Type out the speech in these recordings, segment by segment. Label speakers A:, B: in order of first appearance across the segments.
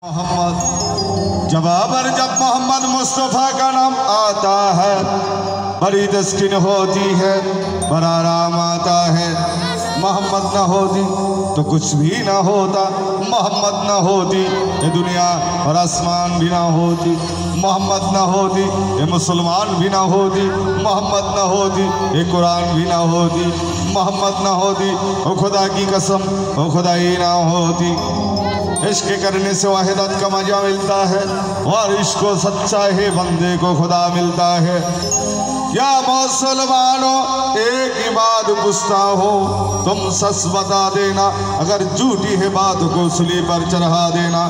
A: मोहम्मद जब मोहम्मद मुस्तफ़ा का नाम आता है बड़ी तस्कीन होती है, बड़ा आराम आता है। मोहम्मद ना होती तो कुछ भी ना होता, मोहम्मद ना होती ये दुनिया और आसमान भी ना होती, मोहम्मद ना होती ये मुसलमान भी ना होती, मोहम्मद ना होती ये कुरान भी ना होती, मोहम्मद ना होती वो खुदा की कसम वो खुदाई ना होती। इश्क करने से वाहिदत का मजा मिलता है और इश्क को सच्चा है बंदे को खुदा मिलता है। या मुसलमानों एक ही बात पूछता हो, तुम सच बता देना, अगर झूठी है बात को सूली पर चढ़ा देना,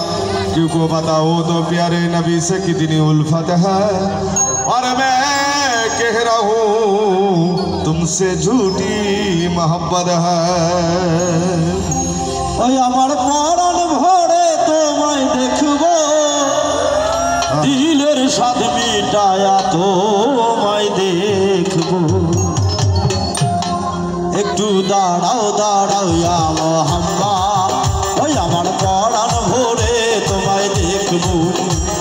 A: क्योंकि बताओ तो प्यारे नबी से कितनी उल्फत है। और मैं कह रहा हूँ तुमसे झूठी मोहब्बत है।
B: আমার পরাণ ভরে তোমায় দেখবো, দিলের স্বাদ মিটায়া তোমায় দেখবো। একটু দাঁড়াও দাঁড়াও ইয়া মোহাম্মদ, ওই আমার পরাণ ভরে তোমায় দেখবো।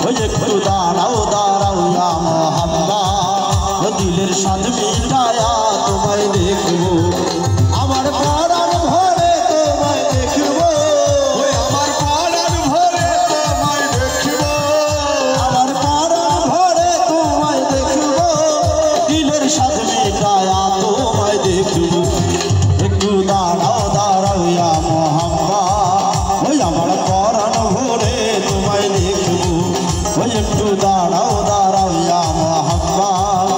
B: ওই একটু দাঁড়াও দাঁড়াও ইয়া মোহাম্মদ, দিলের স্বাদ মিটায়া তোমায় দেখবো। আমার পরাণ ভরে তোমায় দেখবো,
A: আমার পরাণ ভরে তোমায় দেখবো,
B: আমার পরাণ ভরে তোমায় দেখবো, দিলের স্বাদ মিটায়া তোমায় দেখবো। একটু দাঁড়াও দাঁড়াও ইয়া মোহাম্মদ, ওই আমার পরাণ ভরে তোমায় দেখবো। ওই একটু দাঁড়াও দাঁড়াও ইয়া মোহাম্মদ,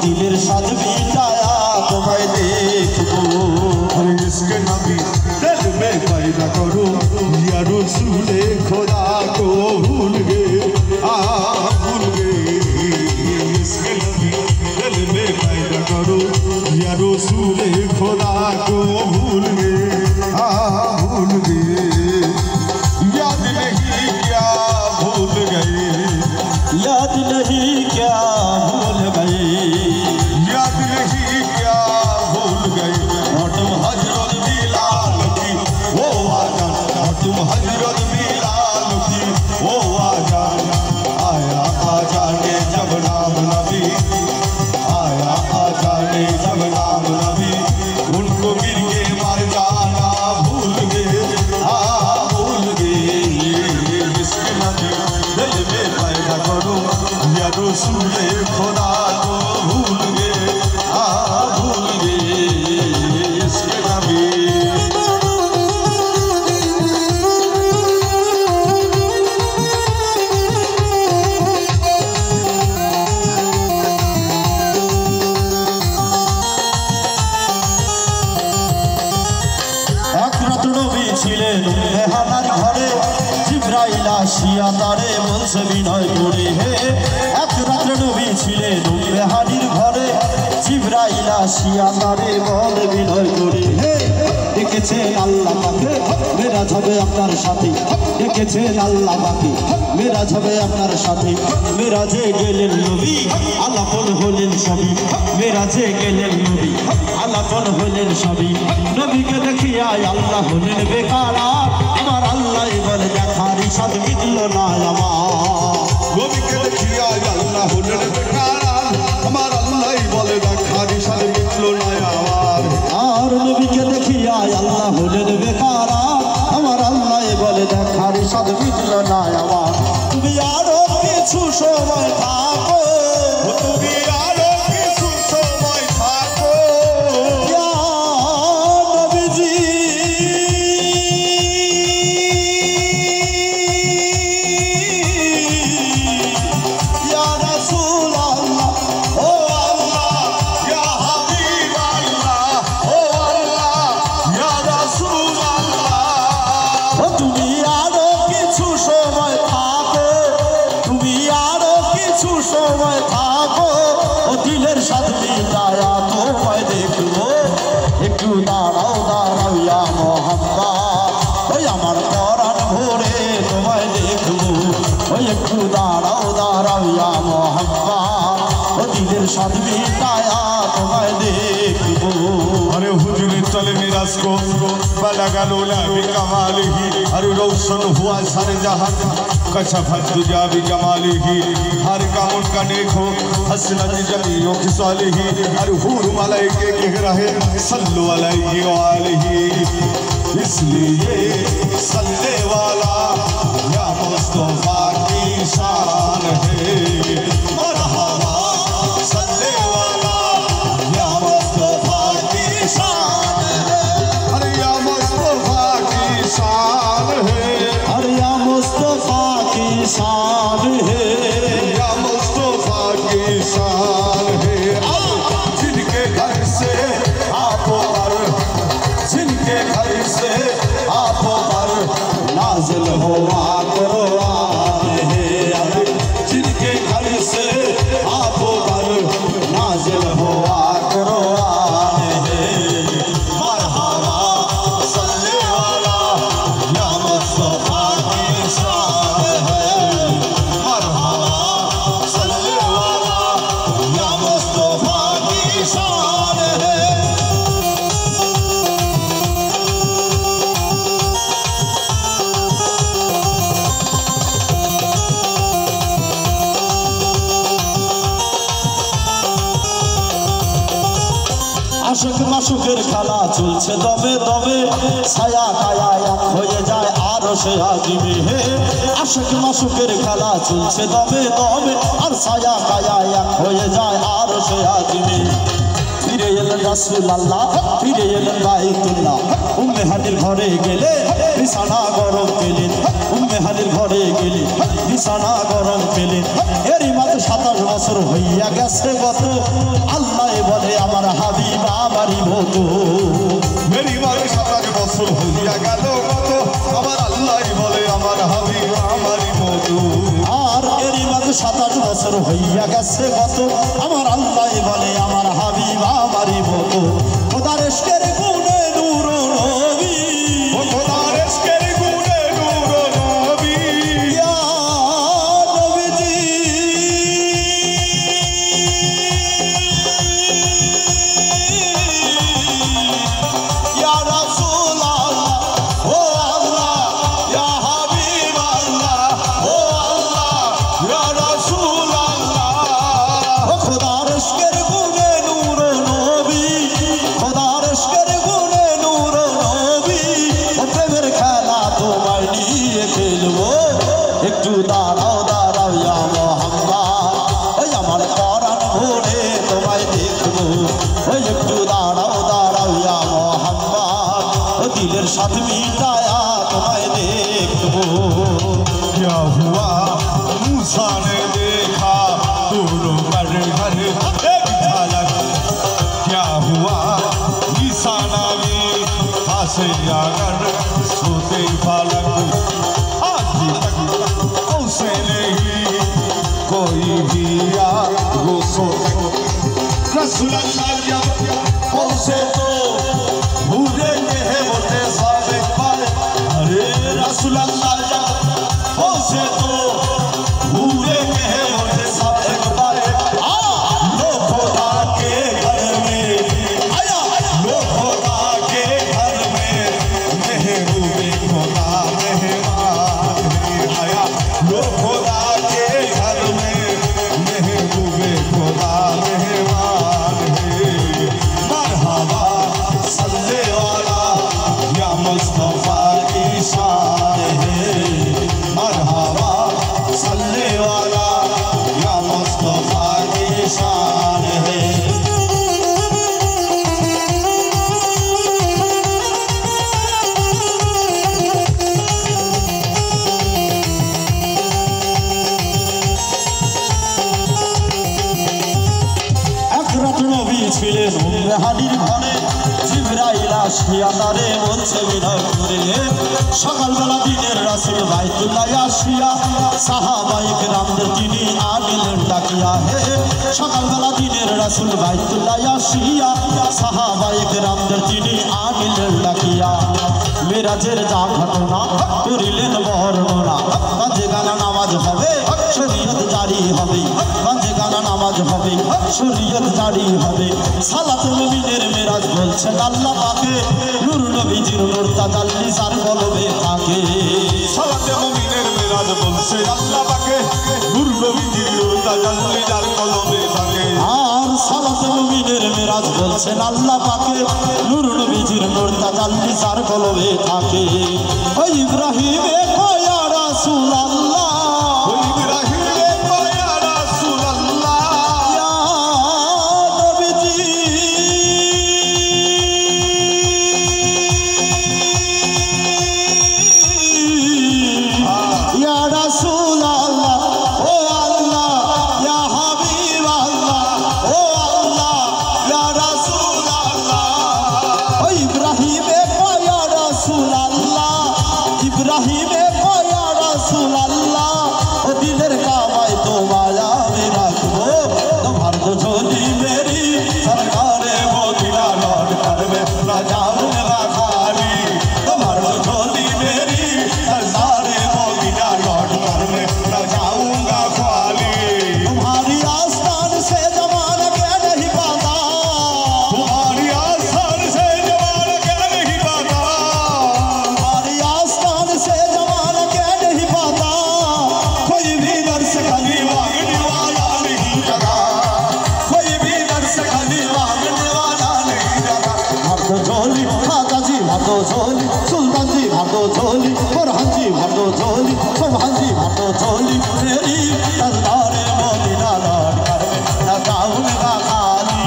B: দিলের স্বাদ মিটায়া তোমায় দেখবো।
A: इसके नबी दिल में पैदा करो या रसूले खुदा को भूल गए, भूल गए। इसके नबी दिल में पैदा करो या रसूले खुदा को भूल गए, भूल गए। याद नहीं क्या भूल गए,
B: याद नहीं क्या भूल गए,
A: याद नहीं क्या भूल गए। तुम हजरत बिलाल की वो आजान, तुम हजरत बिलाल की वो आजान। आया आजाने जब नाम नबी, आया आजाने जब नाम नबी, उनको गिर के मर जाना भूल गए, भूल गए। इसके नबी दिल में पैदा करो या रसूले खुदा को भूल गए, भूल गए। इसके नबी
B: এক রাত নবী ছিলেন মেহানার ঘরে, জিবরাইল আসিয়া তারে বলছে বিনয় করে হে। এক রাত নবী ছিলেন মেহানির ঘরে, জিবরাইল আসিয়া তারে বলে বিনয় করে হে। ডেকেছেন আল্লাহ পাকে মেরাজ হবে আপনার সাথে, ডেকেছেন আল্লাহ পাকে মেরাজ হবে আপনার সাথে। মেরাজে গেলেন নবী আলাপন হলেন সবই, মেরাজে গেলেন নবী আলাপন হলেন সবই। নবীকে দেখিয়া আল্লাহ হলেন বেকারা, আমার আল্লাহ বলে দেখার ইসাদ মিটল না আমার।
A: নবীকে দেখিয়া আল্লাহ হলেন বেকারা, আমার আল্লাহ বলে দেখার ইসাদ মিটল না আমার।
B: আর নবীকে দেখিয়া আল্লাহ হলেন বেকারা, আমার আল্লাহ বলে দেখার ইসাদ মিটল না আমার। তুমি আরো কিছু সময় থাকো,
A: তুমি আরো কিছু সময় থাকো,
B: ইয়া নবীজি। ইয়া রাসূলুল্লাহ,
A: ও আল্লাহ ইয়া হাবিব আল্লাহ, ও আল্লাহ ইয়া রাসূল আল্লাহ।
B: ও তুমি আরো কিছু সময় থাকো, তুমি আরো কিছু সময় থাকো, ও দিলের স্বাদ মিটায়া তোমায় দেখবো। একটু দাঁড়াও দাঁড়াও ইয়া মোহাম্মদ, ওই আমার পরাণ ভরে তোমায় দেখবো। ওই একটু দাঁড়াও দাঁড়াও ইয়া মোহাম্মদ, ও দিলের দিলের স্বাদ মিটায়া তোমায় দেখবো।
A: अरे हुजूर चले मिराज को बलगा लोला भी कमाल ही अरे रोशन हुआ सारे जहां कशफत दुजा भी जमाली ही हर काम उनका देखो हसनत जमीओं की सालिही अरे हूर मलाइके कह रहे सल्लु अलैहि वालैहि इसलिए सल्ले वाला या मुस्तफा की शान है मरहबा सल्ले वाला या मुस्तफा की शान है अरे या मुस्तफा की शान है
B: अरे या मुस्तफा की शान है
A: या मुस्तफा की शान है जिनके घर से आप पर जिनके घर से आप पर
B: नाज़िल हुआ कुरान है अरे जिनके घर से आप पर नाज़िल हुआ कुरान है
A: मरहबा सल्ले वाला या मुस्तफा की शान है मरहबा सल्ले वाला या मुस्तफा की शान है
B: আশিক মাশুকের খেলা চলছে দমে দমে ছায়া কায়া এক হয়ে যায় আরশে আজিমে হে আশিক মাশুকের খেলা চলছে দমে দমে আর ছায়া কায়া এক হয়ে যায় আরশে আজিমে ফিরে এলেন রাসূলুল্লাহ ফিরে এলেন বাইতুল্লাহ উম্মে হানির ঘরে গেলে বিছানা গরম পেলেন উম্মে হানির ঘরে গেলে বিছানা গরম পেলেন এরই মাত্র 27 বছর হইয়া গেছে গত আল্লাহ বলে আমার হাবিব আমারই মতো
A: मेरी मारे 27 বছর হইয়া গেল কত আমার আল্লাহ বলে আমার হাবিব আমারই মতো
B: আর এরই মাত্র 27 বছর হইয়া গেছে গত আমার আল্লাহ বলে আমার হাবিব আমারই মতো খোদার ইশকের গুণে নূর নবী
A: ও খোদার ইশকের গুণে নূর নবী
B: ইয়া নবীজি ইয়া রাসূলুল্লাহ
A: ও আল্লাহ ইয়া হাবিব আল্লাহ ও আল্লাহ ইয়া রাসূল আল্লাহ
B: ও খোদার ইশকের গুণে নূর নবী খোদার ইশকের গুণে নূর নবী ও প্রেমের খেলা তোমায় নিয়ে খেলবো একটু দাঁড়াও দাঁড়াও ইয়া মুহাম্মদ ওই আমার পরাণ ভরে তোমায় দেখবো ওই একটু দাঁড়াও দাঁড়াও ইয়া মুহাম্মদ ও দিলের স্বাদ মিটায়া তোমায় দেখবো
A: क्या हुआ मूसा ने देखा दोनों पर घर एक झलक क्या हुआ ईसा नामी फांसे आकर सोते फालक आज तक उसे नहीं कोई भी या वो सो रसूल अल्लाह जब उसे तो भूले के है बोलते साबिक पर अरे रसूल अल्लाह जब उसे तो भूले के है बोलते साबिक पर लो खुदा के घर में आया लो खुदा के घर में महबूबे खुदा मेहमान है आया लो खुदा के घर में महबूबे खुदा मेहमान है मरहबा सल्ले वाला या मुस्तफा की शान है मरहबा सल्ले वाला या मुस्तफा की शान है
B: এক রাত নবী ছিলেন উম্মে হানির ঘরে জিবরাইল আসিয়া তারে বলছে বিনয় করে সকালবেলা দিনের রাসূল বাইতুল্লাহ আসিয়া সাহাবায়ে কেরামদের তিনি আনিলেন ডাকিয়া হে সকালবেলা দিনের রাসূল বাইতুল্লাহ আসিয়া সাহাবায়ে কেরামদের তিনি আনিলেন ডাকিয়া মেরাজের যা ঘটনা করিলেন বর্ণনা কাজে গানা নামাজ হবে শরীয়ত জারি হবে গঞ্জে গানা নামাজ হবে শরীয়ত জারি হবে সালাতুল মুমিনের মেরাজ বলছেন আল্লাহ পাকে নূর নবীজির নূর তাজাল্লি যার কলবে থাকে
A: সালাতে মুমিনের মেরাজ বলছে আল্লাহ পাকে নূর নবীজির নূর তাজাল্লি যার কলবে থাকে
B: আর সালাতুল মুমিনের মেরাজ বলছেন আল্লাহ পাকে নূর নবীজির নূর তাজাল্লি যার কলবে থাকে ও ইব্রাহিমে কয়া রাসূলুল্লাহ
A: ও ইব্রাহিমে কয়া রাসূলুল্লাহ
B: ইয়া নবীজি ইয়া রাসূলুল্লাহ ও আল্লাহ ইয়া হাবিবাল্লাহ ও আল্লাহ ইয়া রাসূলুল্লাহ ও ইব্রাহিমে কয়া রাসূলুল্লাহ ইব্রাহিমে কয়া রাসূলুল্লাহ ও দিলের কাবায় তোমায় আমি রাখবো তোমার তো ঝোলি মেরি সরকারে মদিনা লৌট করবে না যাऊंगा खाली তোমার তো ঝোলি মেরি সরকারে মদিনা লৌট করবে না যাऊंगा खाली तुम्हारी आस्थान से जमाना क्या नहीं पाता
A: तुम्हारी आस्थान से जमाना क्या नहीं पाता
B: तुम्हारी आस्थान से जमाना क्या नहीं पाता कोई भी दर से खाली मांगने वाला नहीं लगा कोई भी दर से खाली मांगने वाला नहीं लगा भादो झोली खाजा जी भादो झोली सुल्तान जी भादो झोली बुरहान जी भादो झोली सुभान जी भादो झोली मेरी सरदारे मोदिना लौट कर ना जाऊंगा खाली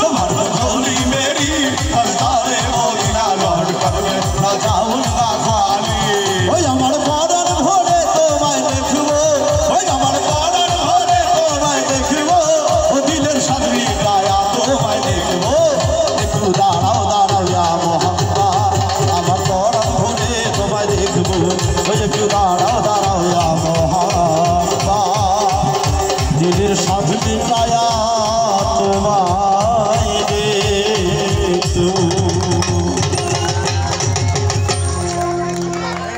B: तुम्हारी झोली मेरी सरदारे मोदिना लौट कर ना जाऊंगा खाली ওই আমার পরাণ ভরে তোমায় দেখবো ওই আমার পরাণ ভরে তোমায় দেখবো ও দিলের সাথী গায়া তোমায় দেখবো একটু দাঁড়াও দাঁড়াও ইয়া মোহাম্মদ আমার পরাণ ভরে তোমায় দেখবো ওই একটু দাঁড়াও দাঁড়াও ইয়া মোহাম্মদ দিলের সাথী গায়া